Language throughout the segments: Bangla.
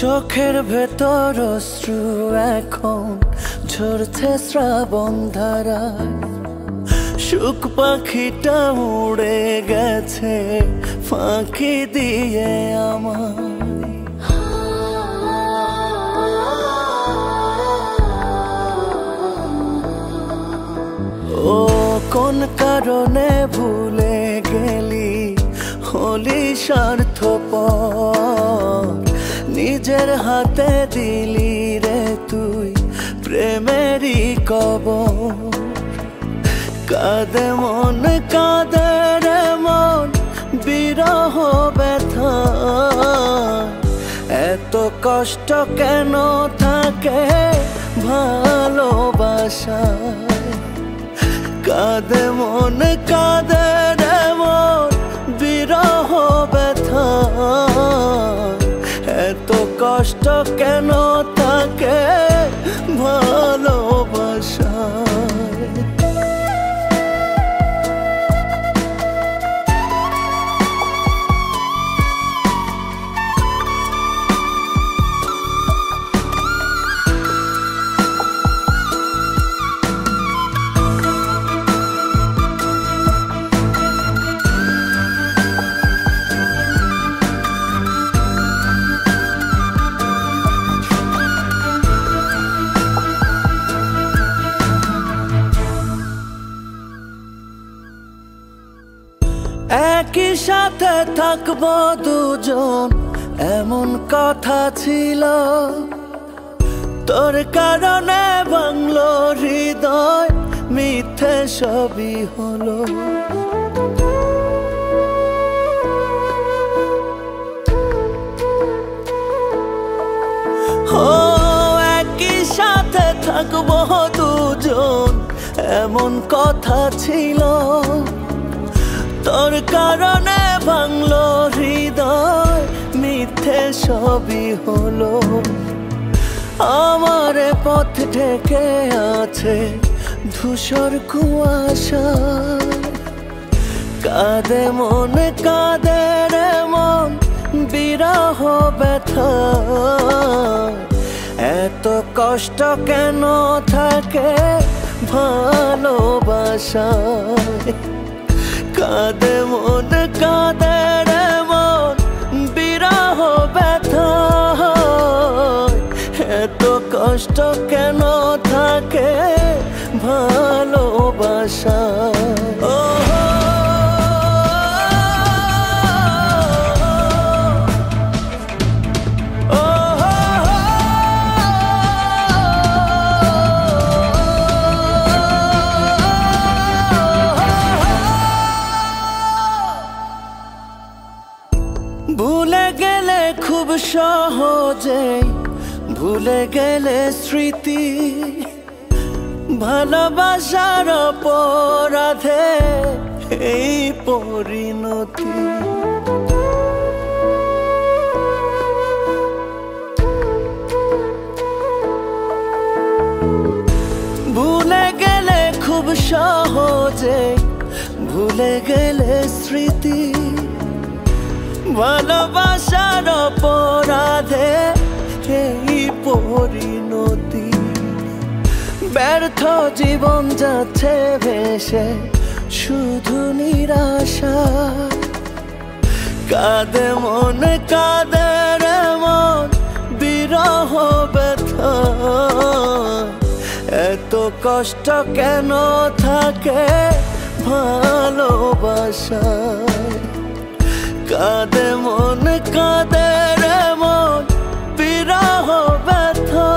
চোখের ভেতর অশ্রু এখন ঝরছে শ্রাবণ ধারায়। সুখ পাখিটা উড়ে গেছে ফাঁকি দিয়ে আমার। ও কোন কারণে ভুলে গেলি হলি স্বার্থপর, নিজের হাতে দিলি রে তুই প্রেমেরই কবর। কাঁদে মন কাঁদে রে মন বিরহ ব্যথা, এত কষ্ট কেন থাকে ভালোবাসায়। কাঁদে মন কাঁদে রে মন বিরহ ব্যথা, এত কষ্ট কেন থাকে ভালোবাসায়। একই সাথে থাকবো দুজন এমন কথা ছিল, তোর কারণে ভাঙলো হৃদয় মিথ্যে সবই হলো। ও একই সাথে থাকবো দুজন এমন কথা ছিল, তোর কারণে ভাঙলো হৃদয় মিথ্যে সবই হলো। আমার পথ ঢেকে আছে ধূসর কুয়াশা, কাঁদে মন কাঁদে রে মন বিরহ ব্যথা, এত কষ্ট কেন থাকে ভালোবাসায়। কাঁদে মন কাঁদে রে মন বিরহ ব্যথা, এত কষ্ট কেন থাকে ভালোবাসায়। ভুলে গেলে খুব সহজেই ভুলে গেলে স্মৃতি, ভালোবাসার অপরাধে এই পরিণতি। ভুলে গেলে খুব সহজেই ভুলে গেলে স্মৃতি, ভালোবাসার অপরাধে এই পরিণতি। ব্যর্থ জীবন যাচ্ছে ভেসে শুধু নিরাশা, কাঁদে মন কাঁদে রে মন বিরহ ব্যথা, এত কষ্ট কেন থাকে ভালোবাসায়। কাঁদে মন কাঁদে রে মন বিরহ ব্যথা,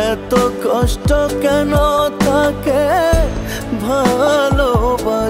এত কষ্ট কেন থাকে ভালোবাসায়।